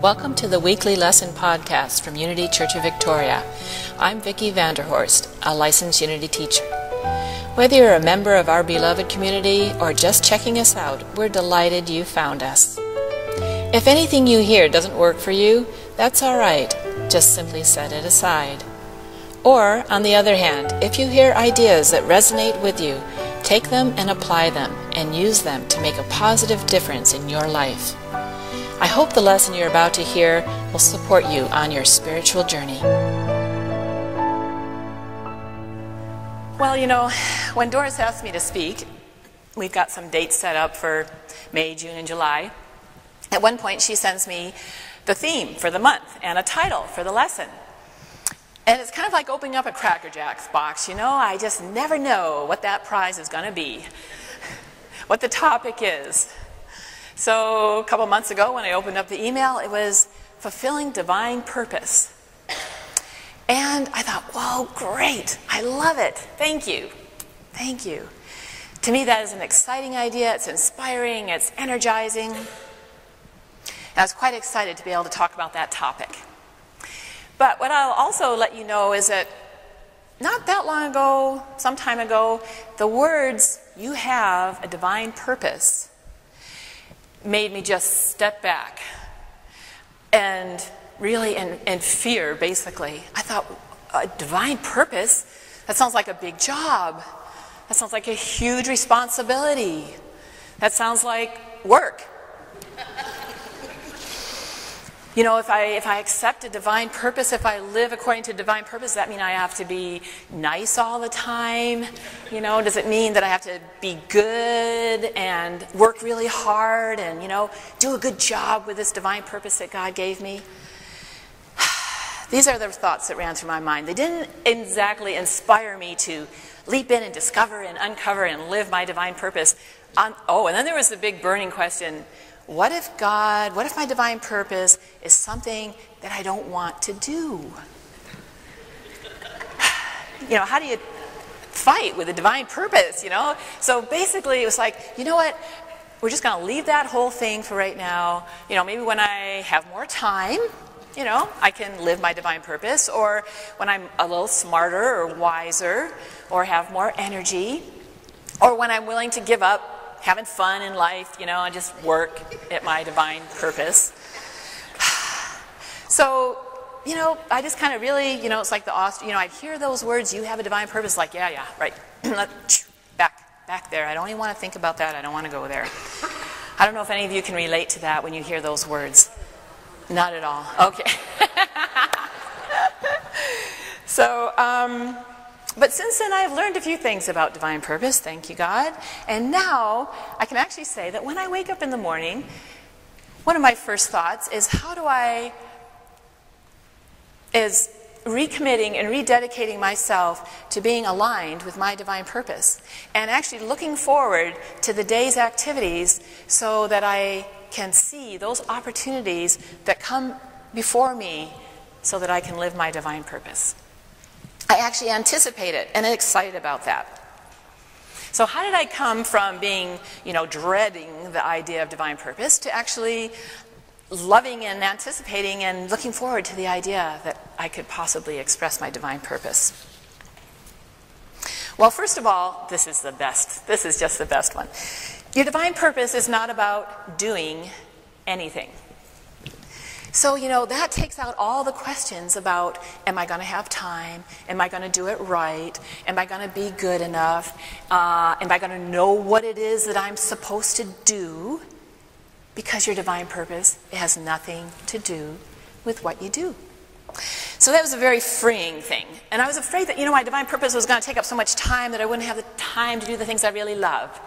Welcome to the weekly lesson podcast from Unity Church of Victoria. I'm Vicki Vanderhorst, a licensed Unity teacher. Whether you're a member of our beloved community or just checking us out, we're delighted you found us. If anything you hear doesn't work for you, that's all right. Just simply set it aside. Or, on the other hand, if you hear ideas that resonate with you, take them and apply them and use them to make a positive difference in your life. I hope the lesson you're about to hear will support you on your spiritual journey. Well, you know, when Doris asked me to speak, we've got some dates set up for May, June, and July. At one point, she sends me the theme for the month and a title for the lesson. And it's kind of like opening up a Cracker Jacks box, you know? I just never know what that prize is going to be, what the topic is. So a couple months ago when I opened up the email, it was Fulfilling Divine Purpose. And I thought, whoa, great. I love it. Thank you. Thank you. To me, that is an exciting idea. It's inspiring. It's energizing. And I was quite excited to be able to talk about that topic. But what I'll also let you know is that not that long ago, some time ago, the words, "you have a divine purpose," made me just step back and really in fear, basically. I thought, a divine purpose? That sounds like a big job. That sounds like a huge responsibility. That sounds like work. You know, if I accept a divine purpose, if I live according to divine purpose, does that mean I have to be nice all the time? You know, does it mean that I have to be good and work really hard and, you know, do a good job with this divine purpose that God gave me? These are the thoughts that ran through my mind. They didn't exactly inspire me to leap in and discover and uncover and live my divine purpose. And then there was the big burning question, what if my divine purpose is something that I don't want to do? You know, how do you fight with a divine purpose, you know? So basically it was like, you know what? We're just going to leave that whole thing for right now. You know, maybe when I have more time, you know, I can live my divine purpose, or when I'm a little smarter or wiser or have more energy, or when I'm willing to give up having fun in life, you know, and just work at my divine purpose. So, you know, I just kind of really, you know, it's like I'd hear those words, "you have a divine purpose," like, yeah, right. back there. I don't even want to think about that. I don't want to go there. I don't know if any of you can relate to that when you hear those words. Not at all. Okay. So, but since then, I've learned a few things about divine purpose, thank you, God. And now, I can actually say that when I wake up in the morning, one of my first thoughts is is recommitting and rededicating myself to being aligned with my divine purpose. And actually looking forward to the day's activities so that I can see those opportunities that come before me so that I can live my divine purpose. I actually anticipate it and am excited about that. So how did I come from being, you know, dreading the idea of divine purpose to actually loving and anticipating and looking forward to the idea that I could possibly express my divine purpose? Well, first of all, this is the best. This is just the best one. Your divine purpose is not about doing anything. So, you know, that takes out all the questions about, am I going to have time? Am I going to do it right? Am I going to be good enough? Am I going to know what it is that I'm supposed to do? Because your divine purpose, it has nothing to do with what you do. So that was a very freeing thing. And I was afraid that, you know, my divine purpose was going to take up so much time that I wouldn't have the time to do the things I really love.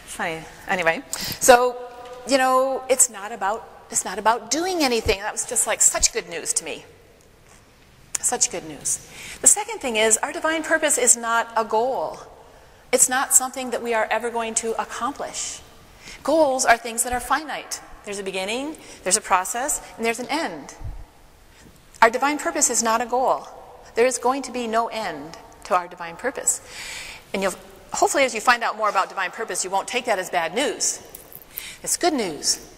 Funny. Anyway, so, you know, it's not about doing anything. That was just like such good news to me. Such good news. The second thing is, our divine purpose is not a goal. It's not something that we are ever going to accomplish. Goals are things that are finite. There's a beginning, there's a process, and there's an end. Our divine purpose is not a goal. There is going to be no end to our divine purpose. And hopefully as you find out more about divine purpose, you won't take that as bad news. It's good news.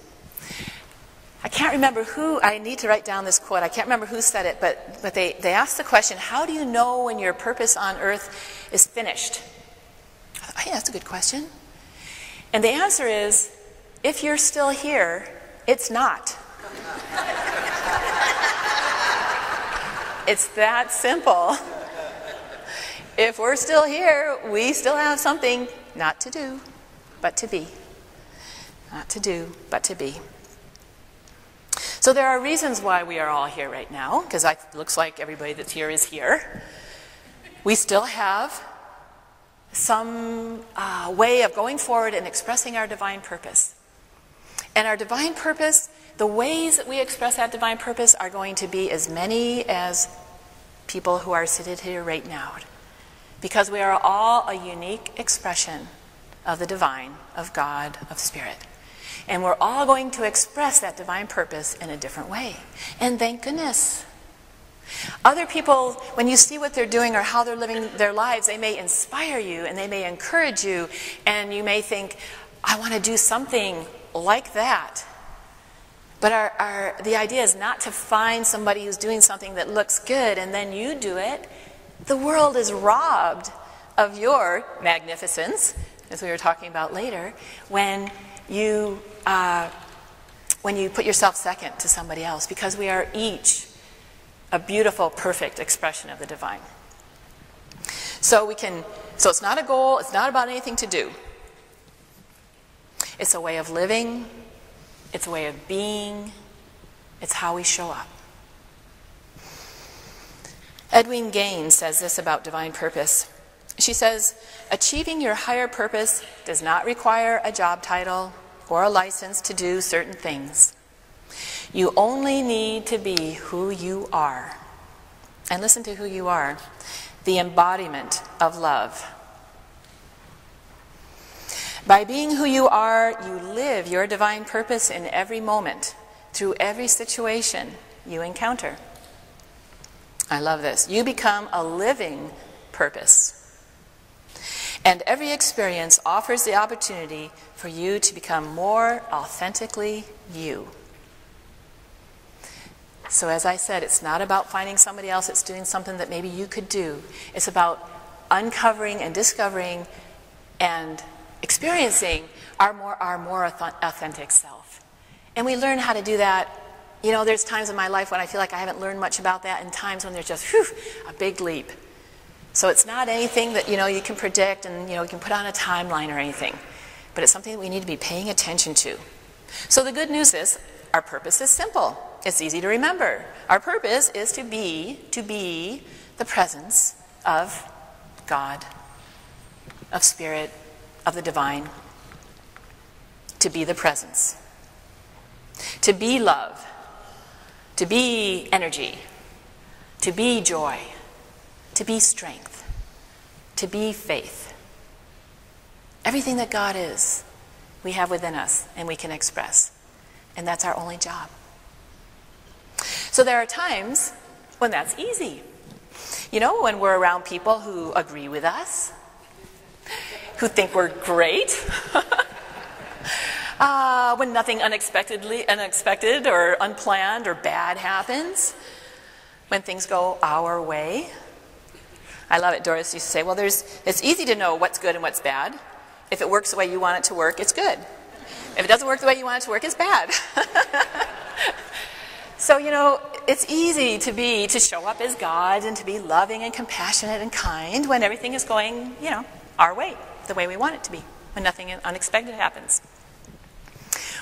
I can't remember who, I need to write down this quote, I can't remember who said it, but they asked the question, how do you know when your purpose on earth is finished? I thought, hey, that's a good question. And the answer is, if you're still here, it's not. It's that simple. If we're still here, we still have something not to do, but to be. Not to do, but to be. So there are reasons why we are all here right now, because it looks like everybody that's here is here. We still have some way of going forward and expressing our divine purpose. And our divine purpose, the ways that we express that divine purpose are going to be as many as people who are seated here right now. Because we are all a unique expression of the divine, of God, of Spirit. And we're all going to express that divine purpose in a different way. And thank goodness. Other people, when you see what they're doing or how they're living their lives, they may inspire you and they may encourage you. And you may think, I want to do something like that. But the idea is not to find somebody who's doing something that looks good and then you do it. The world is robbed of your magnificence, as we were talking about later, when you put yourself second to somebody else, because we are each a beautiful, perfect expression of the divine. So it's not a goal, it's not about anything to do. It's a way of living, it's a way of being, it's how we show up. Edwene Gaines says this about divine purpose. She says, achieving your higher purpose does not require a job title or a license to do certain things. You only need to be who you are. And listen to who you are, the embodiment of love. By being who you are, you live your divine purpose in every moment, through every situation you encounter. I love this. You become a living purpose. And every experience offers the opportunity for you to become more authentically you. So as I said, it's not about finding somebody else that's doing something that maybe you could do. It's about uncovering and discovering and experiencing our more authentic self. And we learn how to do that. You know, there's times in my life when I feel like I haven't learned much about that, and times when there's just, a big leap. So it's not anything that, you can predict and, you can put on a timeline or anything. But it's something that we need to be paying attention to. So the good news is, our purpose is simple. It's easy to remember. Our purpose is to be the presence of God, of Spirit, of the divine. To be the presence. To be love. To be energy. To be joy. To be strength. To be faith. Everything that God is, we have within us and we can express. And that's our only job. So there are times when that's easy. When we're around people who agree with us, who think we're great, when nothing unexpected or unplanned or bad happens, when things go our way. I love it. Doris used to say, well, it's easy to know what's good and what's bad. If it works the way you want it to work, it's good. If it doesn't work the way you want it to work, it's bad. So, it's easy to show up as God and to be loving and compassionate and kind when everything is going, our way, the way we want it to be, when nothing unexpected happens.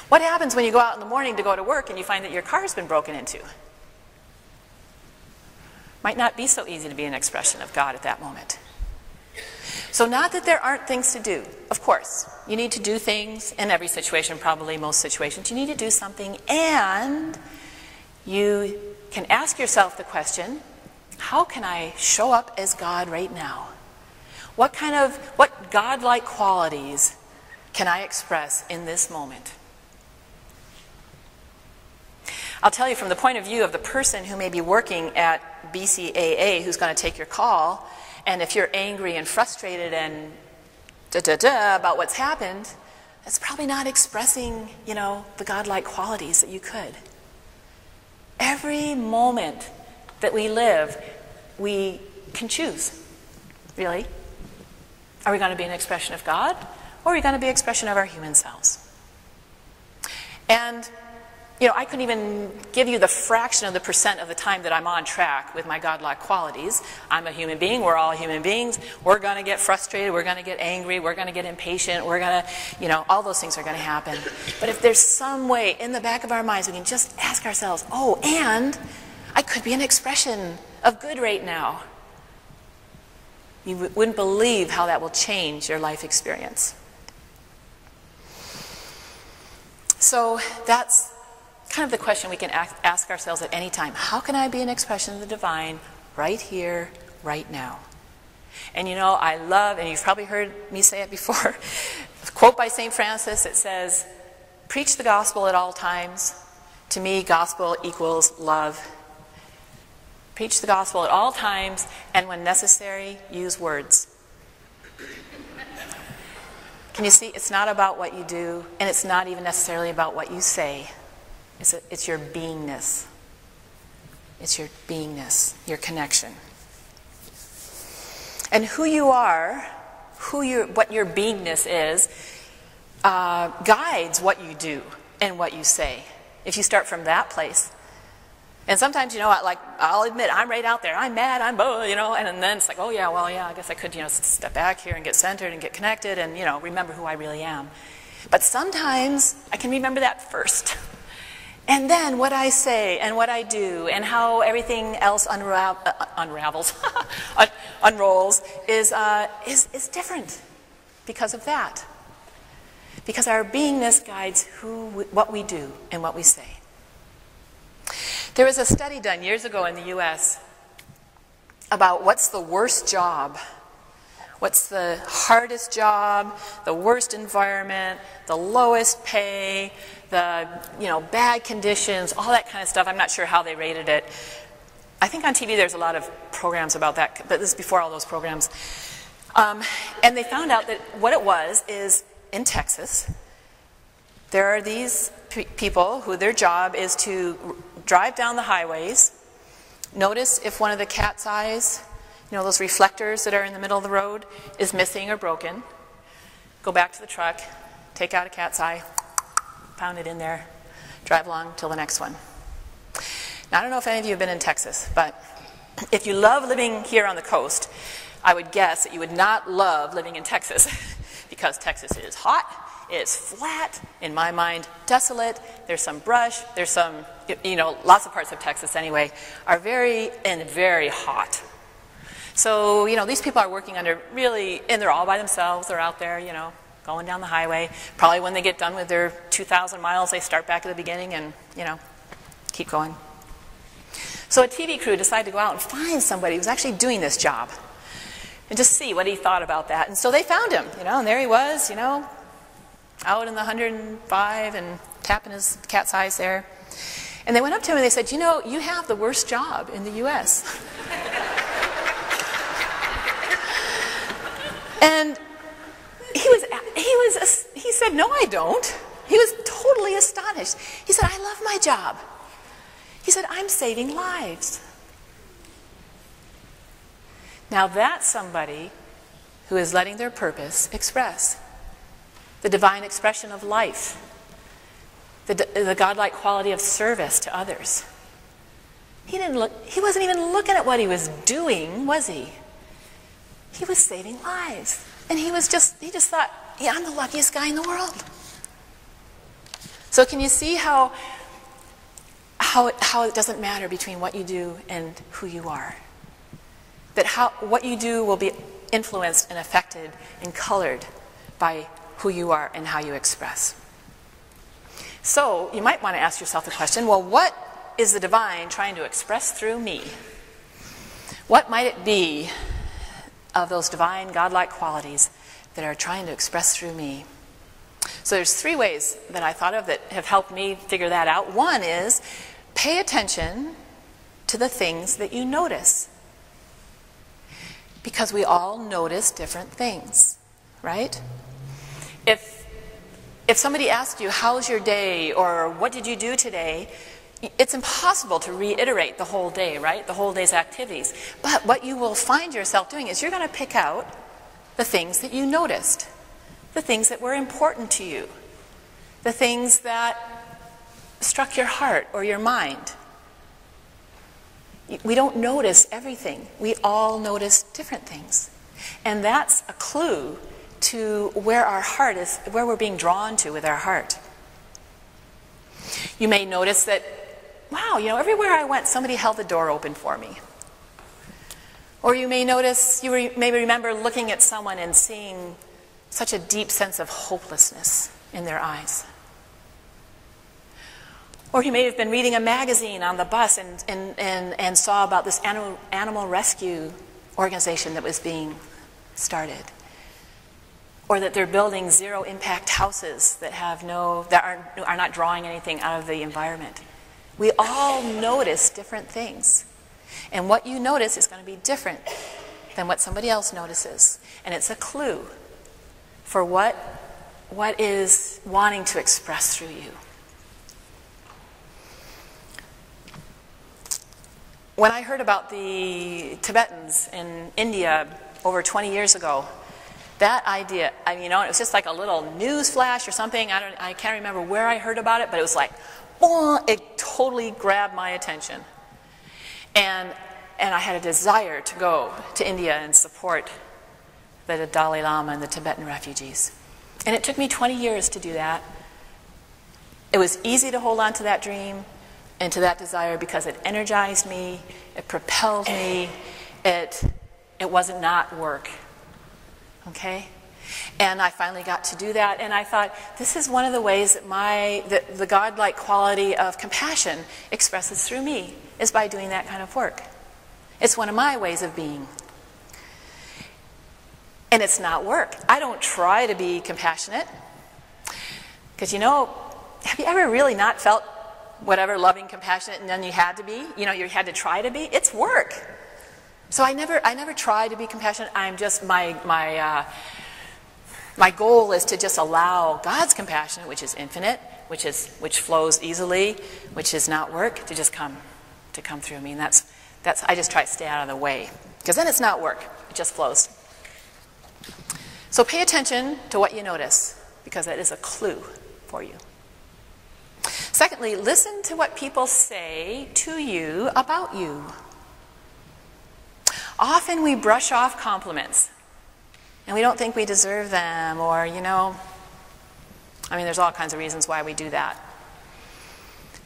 What happens when you go out in the morning to go to work and you find that your car's been broken into? Might not be so easy to be an expression of God at that moment. So not that there aren't things to do. Of course, you need to do things in every situation, probably most situations. You need to do something, and you can ask yourself the question, how can I show up as God right now? What God-like qualities can I express in this moment? I'll tell you from the point of view of the person who may be working at BCAA who's going to take your call, and if you're angry and frustrated and about what's happened, it's probably not expressing, the godlike qualities that you could. Every moment that we live, we can choose, really. Are we going to be an expression of God, or are we going to be an expression of our human selves? And, I couldn't even give you the fraction of the percent of the time that I'm on track with my godlike qualities. I'm a human being. We're all human beings. We're going to get frustrated. We're going to get angry. We're going to get impatient. We're going to, all those things are going to happen. But if there's some way in the back of our minds, we can just ask ourselves, and I could be an expression of good right now. You wouldn't believe how that will change your life experience. So that's kind of the question we can ask ourselves at any time. How can I be an expression of the divine right here, right now? And I love, and you've probably heard me say it before, a quote by St. Francis. It says, "Preach the gospel at all times. To me, gospel equals love. Preach the gospel at all times, and when necessary, use words." Can you see? It's not about what you do, and it's not even necessarily about what you say. It's your beingness. It's your beingness, your connection. And who you are, what your beingness is, guides what you do and what you say. If you start from that place. And sometimes, I'll admit, I'm right out there. I'm mad, I'm, and then it's like, I guess I could, step back here and get centered and get connected and, remember who I really am. But sometimes I can remember that first. And then what I say and what I do and how everything else unravels, unrolls is different because of that. Because our beingness guides what we do and what we say. There was a study done years ago in the U.S. about what's the worst job. What's the hardest job, the worst environment, the lowest pay, the bad conditions, all that kind of stuff. I'm not sure how they rated it. I think on TV there's a lot of programs about that, but this is before all those programs. And they found out that what it was is in Texas, there are these people who their job is to drive down the highways, notice if one of the cat's eyes, those reflectors that are in the middle of the road, is missing or broken. Go back to the truck, take out a cat's eye, pound it in there, drive along till the next one. Now, I don't know if any of you have been in Texas, but if you love living here on the coast, I would guess that you would not love living in Texas because Texas is hot, it's flat, in my mind, desolate, there's some brush, there's some, lots of parts of Texas anyway, are very hot. So, these people are working under really, and they're all by themselves. They're out there, going down the highway. Probably when they get done with their 2,000 miles, they start back at the beginning and, keep going. So a TV crew decided to go out and find somebody who's actually doing this job and just see what he thought about that. And so they found him, and there he was, out in the 105 and tapping his cat's eyes there. And they went up to him and they said, you have the worst job in the U.S. And he said, no, I don't. He was totally astonished. He said, I love my job. He said, I'm saving lives. Now that's somebody who is letting their purpose express the divine expression of life, the godlike quality of service to others. He wasn't even looking at what he was doing, was he? He was saving lives. And he just thought, I'm the luckiest guy in the world. So can you see how it doesn't matter between what you do and who you are? That what you do will be influenced and affected and colored by who you are and how you express. So you might want to ask yourself the question, well, what is the divine trying to express through me? What might it be of those divine, godlike qualities that are trying to express through me? So there's 3 ways that I thought of that have helped me figure that out. One is pay attention to the things that you notice. Because we all notice different things, right? If If somebody asked you, how's your day, or what did you do today, it's impossible to reiterate the whole day, right? The whole day's activities. But what you will find yourself doing is you're going to pick out the things that you noticed, the things that were important to you, the things that struck your heart or your mind. We don't notice everything. We all notice different things. And that's a clue to where our heart is, where we're being drawn to with our heart. You may notice that, wow, everywhere I went, somebody held the door open for me. Or you may notice, may remember looking at someone and seeing such a deep sense of hopelessness in their eyes. Or you may have been reading a magazine on the bus and saw about this animal rescue organization that was being started. Or that they're building zero-impact houses that are not drawing anything out of the environment. We all notice different things. And what you notice is going to be different than what somebody else notices. And it's a clue for what is wanting to express through you. When I heard about the Tibetans in India over 20 years ago, that idea, it was just like a little news flash or something. I can't remember where I heard about it, but it was like, it totally grabbed my attention. And I had a desire to go to India and support the Dalai Lama and the Tibetan refugees. And it took me 20 years to do that. It was easy to hold on to that dream and to that desire because it energized me, it propelled me, it wasn't not work. Okay? And I finally got to do that, and I thought, this is one of the ways that the godlike quality of compassion expresses through me, is by doing that kind of work. It's one of my ways of being. And it's not work. I don't try to be compassionate. Because, have you ever really not felt whatever, loving, compassionate, and then you had to be? You had to try to be? It's work. So I never try to be compassionate. I'm just, my goal is to just allow God's compassion, which is infinite, which flows easily, which is not work, to just come through me. And that's I just try to stay out of the way, because then it's not work. It just flows. So pay attention to what you notice, because that is a clue for you. Secondly, listen to what people say to you about you. Often we brush off compliments, and we don't think we deserve them, or, there's all kinds of reasons why we do that.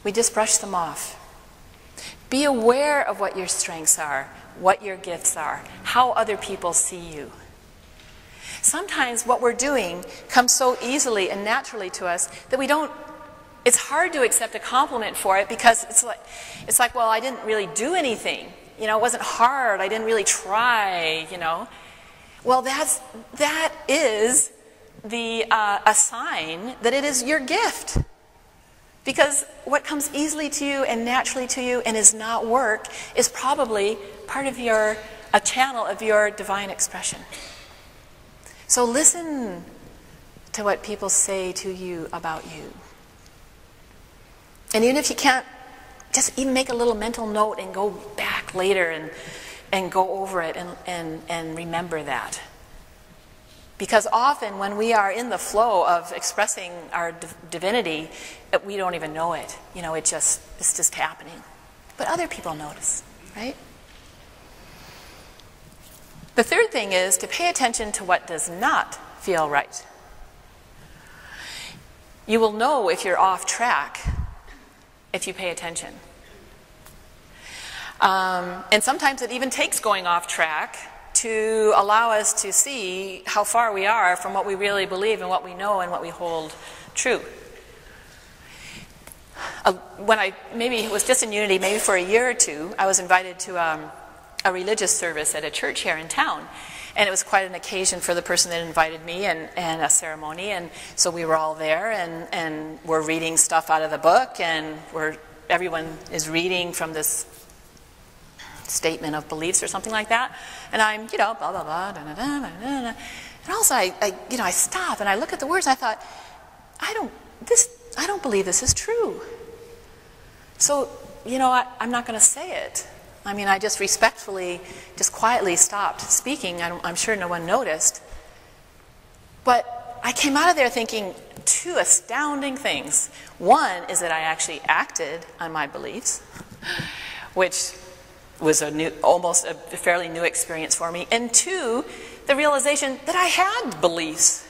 We just brush them off. Be aware of what your strengths are, what your gifts are, how other people see you. Sometimes what we're doing comes so easily and naturally to us that it's hard to accept a compliment for it, because it's like, well, I didn't really do anything. It wasn't hard. I didn't really try, Well, that is a sign that it is your gift. Because what comes easily to you and naturally to you and is not work is probably part of a channel of your divine expression. So listen to what people say to you about you. And even if you can't, just even make a little mental note and go back later and go over it and remember that. Because often when we are in the flow of expressing our divinity, we don't even know it. It's just happening. But other people notice, right? The third thing is to pay attention to what does not feel right. You will know if you're off track if you pay attention. And sometimes it even takes going off track to allow us to see how far we are from what we really believe and what we know and what we hold true. Maybe it was just in Unity, maybe for a year or two, I was invited to a religious service at a church here in town. And it was quite an occasion for the person that invited me, and a ceremony. And so we were all there, and we're reading stuff out of the book, and everyone is reading from this statement of beliefs or something like that. And I'm, blah, blah, blah, da, da, da, da, da, da. And also I stop and I look at the words and I thought, I don't believe this is true. So, I'm not going to say it. I mean, I just respectfully, just quietly stopped speaking. I'm sure no one noticed. But I came out of there thinking two astounding things. One is that I actually acted on my beliefs, which was almost a fairly new experience for me. And two, the realization that I had beliefs.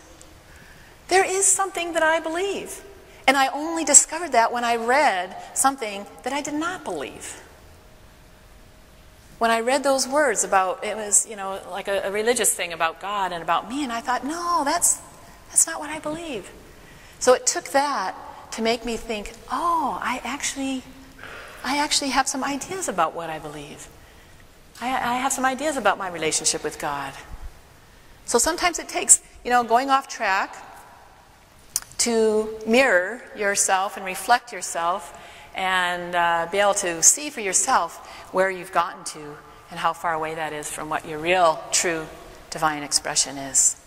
There is something that I believe. And I only discovered that when I read something that I did not believe. When I read those words about, it was, like a religious thing about God and about me, and I thought, no, that's not what I believe. So it took that to make me think, oh, I actually have some ideas about what I believe. I have some ideas about my relationship with God. So sometimes it takes, going off track to mirror yourself and reflect yourself and be able to see for yourself where you've gotten to and how far away that is from what your real, true, divine expression is.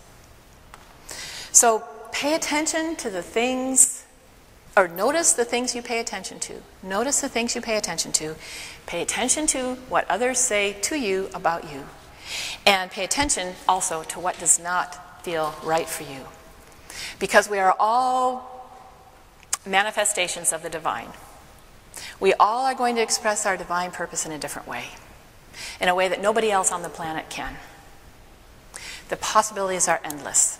So pay attention to the things, or notice the things you pay attention to. Notice the things you pay attention to. Pay attention to what others say to you about you. And pay attention also to what does not feel right for you. Because we are all manifestations of the divine. We all are going to express our divine purpose in a different way. In a way that nobody else on the planet can. The possibilities are endless.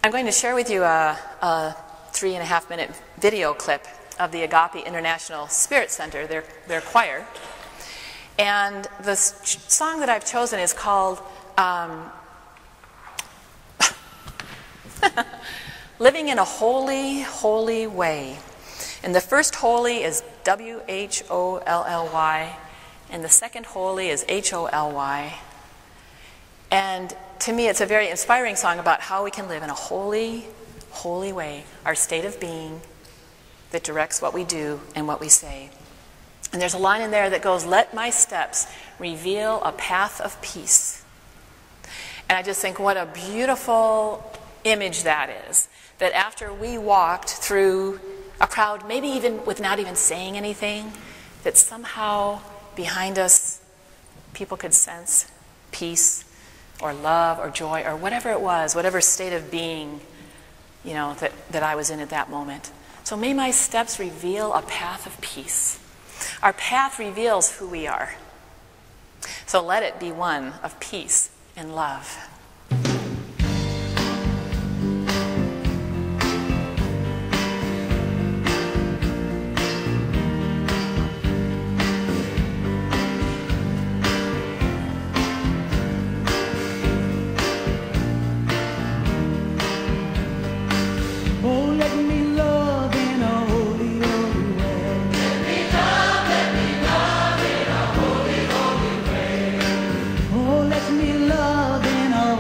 I'm going to share with you a 3.5-minute video clip of the Agape International Spirit Center, their choir. And the song that I've chosen is called Living in a Holy, Holy Way. And the first holy is W-H-O-L-L-Y, and the second holy is H-O-L-Y. And to me, it's a very inspiring song about how we can live in a holy, holy way, our state of being that directs what we do and what we say. And there's a line in there that goes, "Let my steps reveal a path of peace." And I just think what a beautiful image that is. That after we walked through a crowd, maybe even with not even saying anything, that somehow behind us people could sense peace or love or joy or whatever it was, whatever state of being, that I was in at that moment. So may my steps reveal a path of peace. Our path reveals who we are. So let it be one of peace and love. Love in a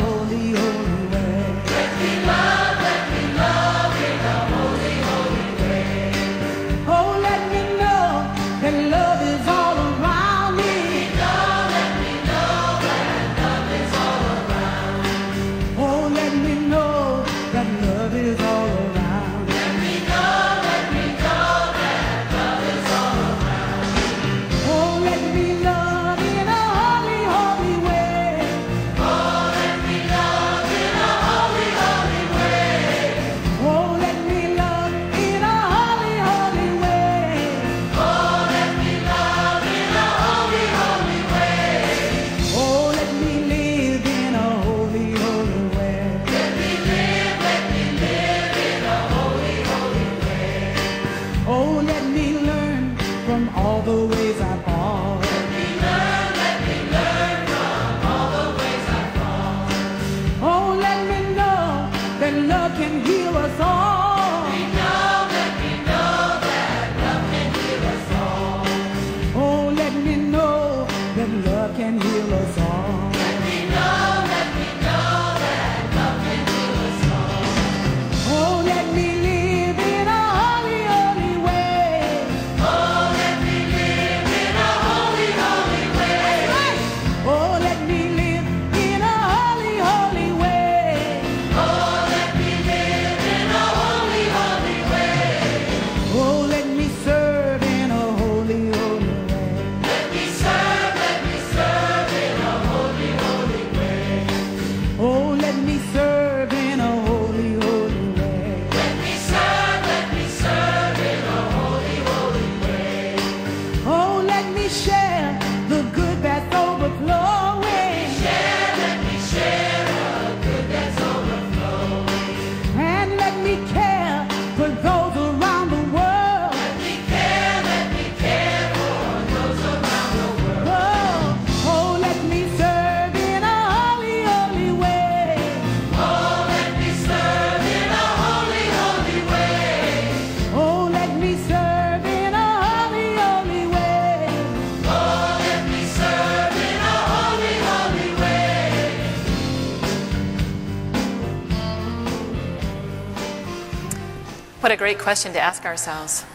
What a great question to ask ourselves.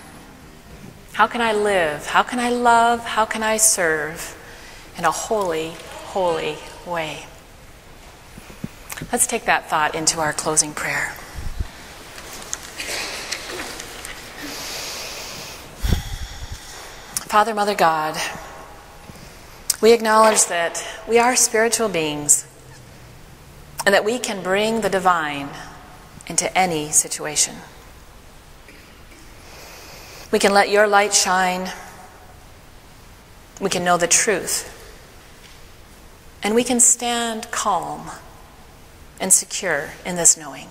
How can I live? How can I love? How can I serve in a holy, holy way? Let's take that thought into our closing prayer. Father, Mother, God, we acknowledge that we are spiritual beings and that we can bring the divine into any situation. We can let your light shine. We can know the truth. And we can stand calm and secure in this knowing.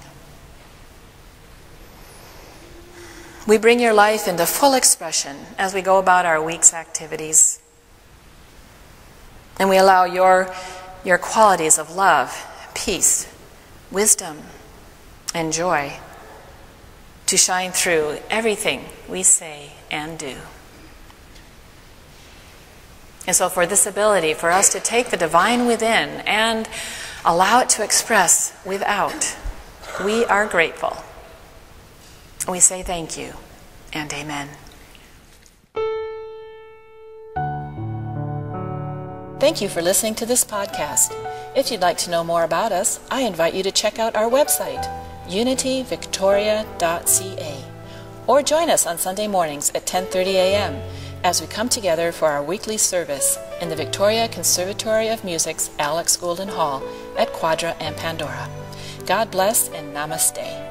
We bring your life into full expression as we go about our week's activities. And we allow your qualities of love, peace, wisdom, and joy to shine through everything we say and do. And so for this ability, for us to take the divine within and allow it to express without, we are grateful. We say thank you and amen. Thank you for listening to this podcast. If you'd like to know more about us, I invite you to check out our website, unityvictoria.ca, or join us on Sunday mornings at 10:30 a.m. as we come together for our weekly service in the Victoria Conservatory of Music's Alex Goulden Hall at Quadra and Pandora. God bless and namaste.